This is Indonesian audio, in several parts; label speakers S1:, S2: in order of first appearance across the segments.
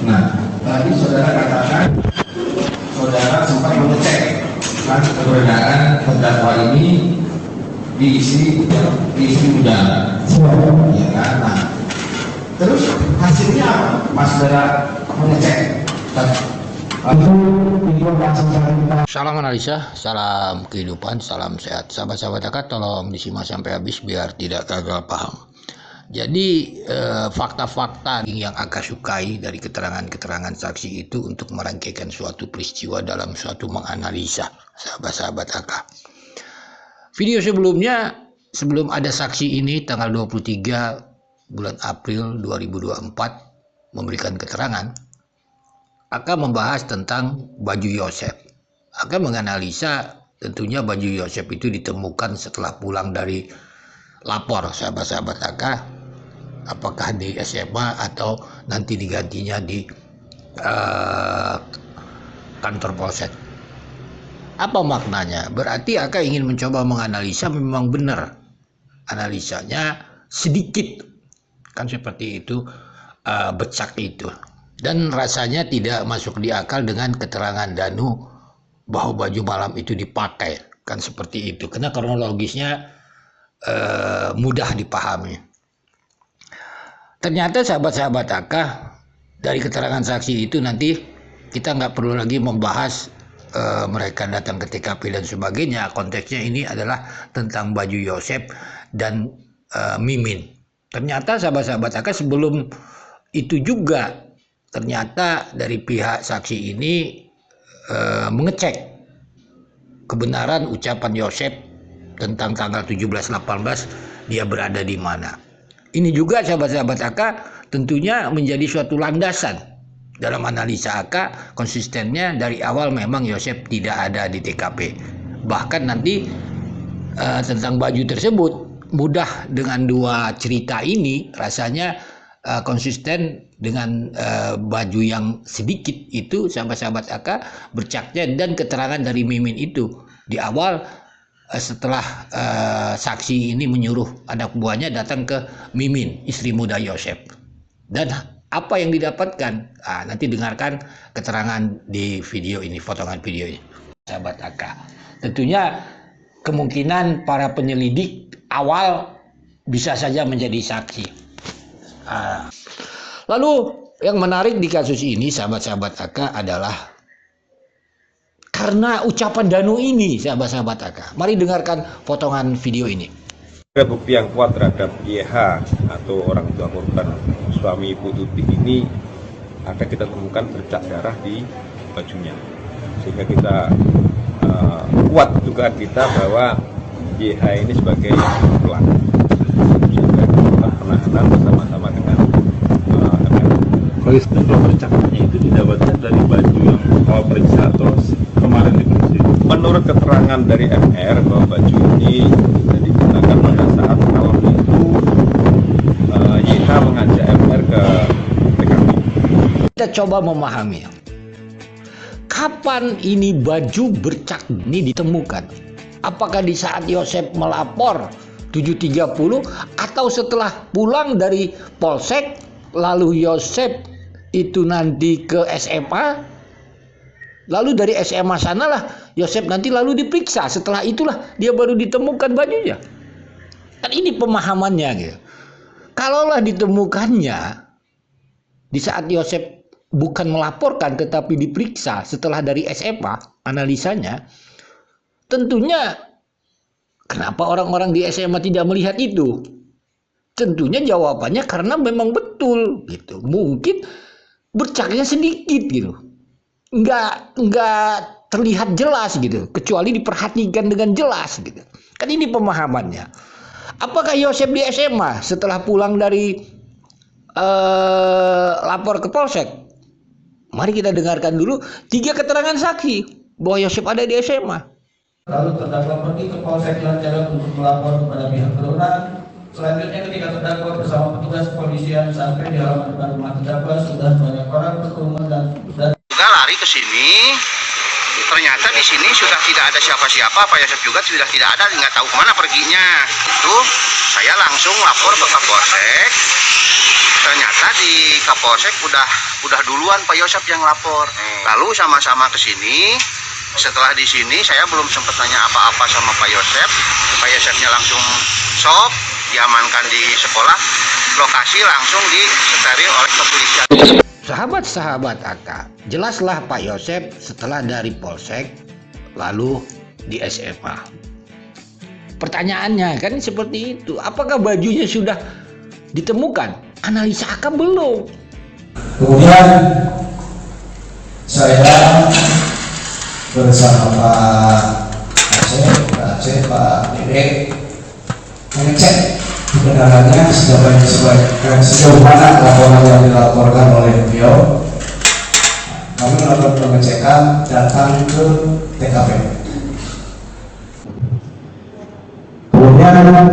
S1: Nah, tadi saudara katakan saudara sempat mengecek kan keberadaan terdakwa ini diisi gudang, ya kan? Nah, terus hasilnya apa? Mas saudara mengecek?
S2: Salam analisa, salam kehidupan, salam sehat. Sahabat-sahabat akad, tolong disimak sampai habis biar tidak gagal paham. Jadi fakta-fakta yang Aka sukai dari keterangan-keterangan saksi itu untuk merangkaikan suatu peristiwa dalam suatu menganalisa, sahabat-sahabat Aka. Video sebelumnya, sebelum ada saksi ini tanggal 23 bulan April 2024 memberikan keterangan, Aka membahas tentang baju Yosef. Aka menganalisa tentunya baju Yosef itu ditemukan setelah pulang dari lapor, sahabat-sahabat Aka, apakah di SMA atau nanti digantinya di kantor polsek. Apa maknanya? Berarti Aka ingin mencoba menganalisa memang benar analisanya sedikit kan seperti itu, becak itu, dan rasanya tidak masuk di akal dengan keterangan Danu bahwa baju malam itu dipakai kan seperti itu, karena kronologisnya mudah dipahami. Ternyata sahabat-sahabat Aka, dari keterangan saksi itu nanti kita nggak perlu lagi membahas mereka datang ke TKP dan sebagainya. Konteksnya ini adalah tentang baju Yosef dan Mimin. Ternyata sahabat-sahabat Aka sebelum itu juga ternyata dari pihak saksi ini mengecek kebenaran ucapan Yosef tentang tanggal 17-18 dia berada di mana. Ini juga sahabat-sahabat Aka tentunya menjadi suatu landasan dalam analisa Aka. Konsistennya dari awal memang Yosef tidak ada di TKP. Bahkan nanti tentang baju tersebut mudah dengan dua cerita ini rasanya konsisten dengan baju yang sedikit itu sahabat-sahabat Aka bercaknya, dan keterangan dari Mimin itu di awal setelah saksi ini menyuruh anak buahnya datang ke Mimin, istri muda Yosef, dan apa yang didapatkan. Nanti dengarkan keterangan di video ini, potongan video ini, sahabat Aka. Tentunya kemungkinan para penyelidik awal bisa saja menjadi saksi. Lalu yang menarik di kasus ini, sahabat-sahabat Aka, adalah karena ucapan Danu ini, sahabat-sahabat Aka. Mari dengarkan potongan video ini.
S3: Ada bukti yang kuat terhadap YH atau orang tua korban suami Ibu Tuti ini, ada kita temukan bercak darah di bajunya, sehingga kita kuat dugaan kita bahwa YH ini sebagai pelaku, sehingga kita penahanan bersama-sama dengan
S4: Kalau bercaknya itu didapatkan dari baju yang awal periksa atau kemarin diperiksa?
S3: Menurut keterangan dari MR bahwa baju ini digunakan pada saat malam itu YH mengajak MR ke TKP.
S2: Kita coba memahami kapan ini baju bercak ini ditemukan. Apakah di saat Yosef melapor 7.30 atau setelah pulang dari polsek, lalu Yosef itu nanti ke SMA, lalu dari SMA sanalah Yosef nanti lalu diperiksa, setelah itulah dia baru ditemukan bajunya. Kan ini pemahamannya gitu. Kalaulah ditemukannya di saat Yosef bukan melaporkan tetapi diperiksa setelah dari SMA, analisanya tentunya kenapa orang-orang di SMA tidak melihat itu? Tentunya jawabannya karena memang betul gitu. Mungkin bercaknya sedikit gitu, nggak terlihat jelas gitu, kecuali diperhatikan dengan jelas gitu. Kan ini pemahamannya. Apakah Yosef di SMA setelah pulang dari lapor ke polsek? Mari kita dengarkan dulu 3 keterangan saksi bahwa Yosef ada di SMA.
S1: Lalu terdakwa pergi ke polsek Jalan untuk melapor kepada pihak berwenang. Selanjutnya ketika terdakwa bersama petugas kepolisian sampai di halaman depan rumah terdakwa, sudah banyak orang berkerumun dan
S5: juga lari ke sini. Ternyata di sini sudah tidak ada siapa-siapa. Pak Yosef juga sudah tidak ada, nggak tahu kemana perginya. Itu saya langsung lapor ke Kapolsek. ternyata di Kapolsek udah duluan Pak Yosep yang lapor. Lalu sama-sama ke sini. Setelah di sini saya belum sempat tanya apa-apa sama Pak Yosep. Pak Yosepnya langsung sok, diamankan di sekolah. Lokasi langsung disteril oleh kepolisian.
S2: Sahabat-sahabat AK, jelaslah Pak Yosep setelah dari Polsek lalu di SMA. Pertanyaannya kan seperti itu, apakah bajunya sudah ditemukan? Analisa AK belum.
S6: Kemudian saya bersama Pak Aceh, Pak Dede mengecek kebenarannya sejauh mana laporan yang dilaporkan oleh beliau. Kami melakukan pengecekan, datang ke TKP. Kemudian datang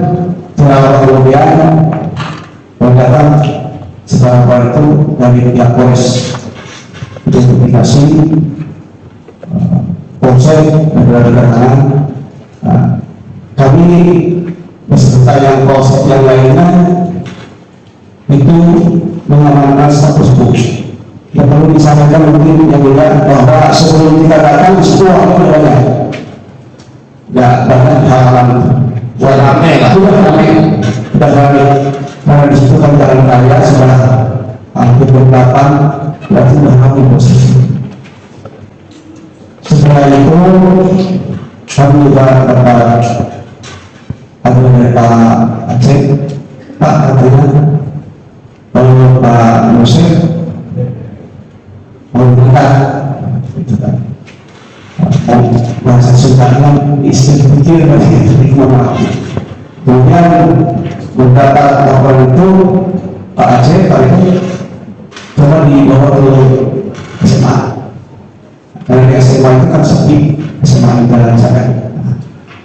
S6: setelah hal itu dari pihak Polres identifikasi Polsek adalah keterangan kami beserta yang Polsek yang lainnya itu mengamankan status quo. Yang perlu disampaikan mungkin yang mulia bahwa sebelum kita datang di sebuah kepadanya nggak bahkan di halaman ramai lah, sudah ramai karena di situ kan jalan raya sebelah hampir 8 berarti sudah hampir posisi. Setelah itu kami juga dapat ada dari Pak Aceh, Pak katanya kalau Pak Yosef mau berangkat, gitu kan. Bahasa Sundanya istri pikir dari maaf. Kemudian beberapa laporan itu Pak Aceh, Pak itu coba dibawa ke SMA. Karena di SMA itu kan sepi, SMA di dalam sana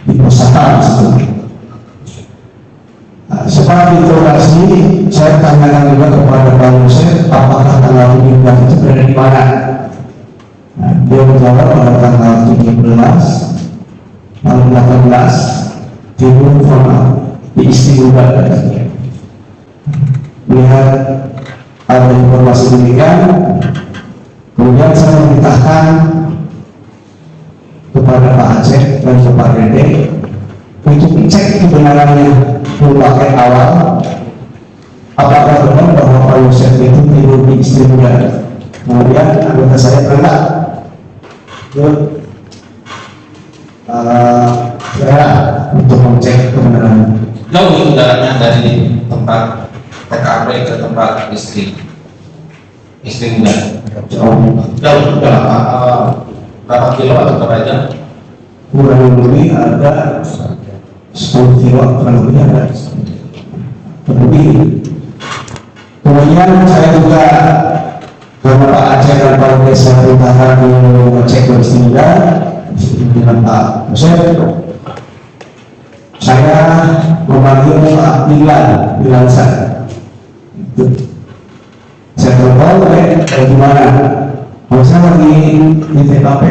S6: di perusahaan seperti. Setelah diinterogasi, saya tanyakan juga kepada Pak Yosef, apakah tanggal 17 itu berada di mana? Dia menjawab pada tanggal 17, tanggal 18, timbul formal di Istimewa katanya. Melihat ada informasi demikian, kemudian saya memerintahkan kepada Pak Aceh dan Pak Dede untuk cek kebenarannya pakai awal, apakah benar bahwa Pak Yosef itu tidur di Istimewa. Kemudian anggota saya berangkat ke saya untuk mengecek kebenaran.
S1: Jauh saudaranya dari tempat TKP ke tempat istri muda. Jauh berapa kilo atau berapa jam?
S6: Kurang lebih ada 10 kilo, kurang lebih ada lebih. Kemudian saya juga karena Pak Aceh dan Pak Dede saya perintahkan mengecek kondisi muda dengan Pak Yosef. Saya memanggil Pak Bilan saya. Saya telepon, dari mana? Kalau saya lagi di TKP,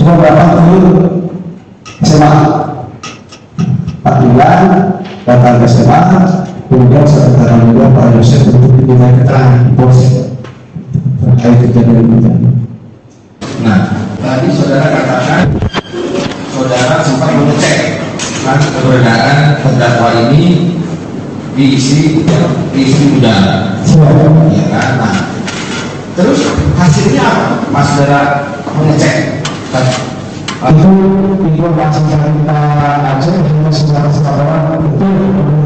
S6: cuma berapa kali SMA. Pak Bilan datang ke SMA, kemudian saya katakan juga Pak Yosef untuk diminta keterangan di Polsek terkait kejadian itu.
S1: Nah, tadi saudara katakan saudara sempat mengecek kan keberadaan terdakwa ini diisi muda, ya kan? Nah, terus hasilnya apa? Mas saudara mengecek
S6: itu informasi dari Pak Aceh dengan secara secara itu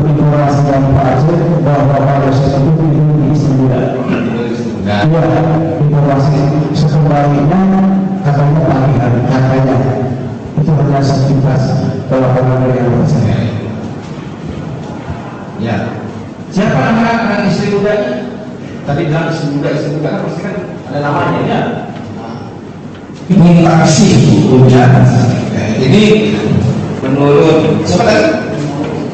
S6: informasi dari Pak Aceh bahwa Pak Yosef itu di Istimewa. Iya, informasi sebenarnya katanya pagi hari katanya itu hanya sekitar laporan dari yang saya.
S1: ya. Siapa anak istri mudanya? Tadi bilang istri muda kan pasti kan ada namanya ya.
S6: Ini taksi punya.
S1: Ini menurut siapa tadi?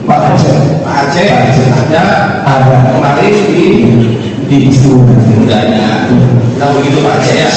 S6: Pak Aceh.
S1: Pak Aceh ada kemarin di
S6: Istimewa
S1: mudanya. Nah begitu Pak Aceh ya.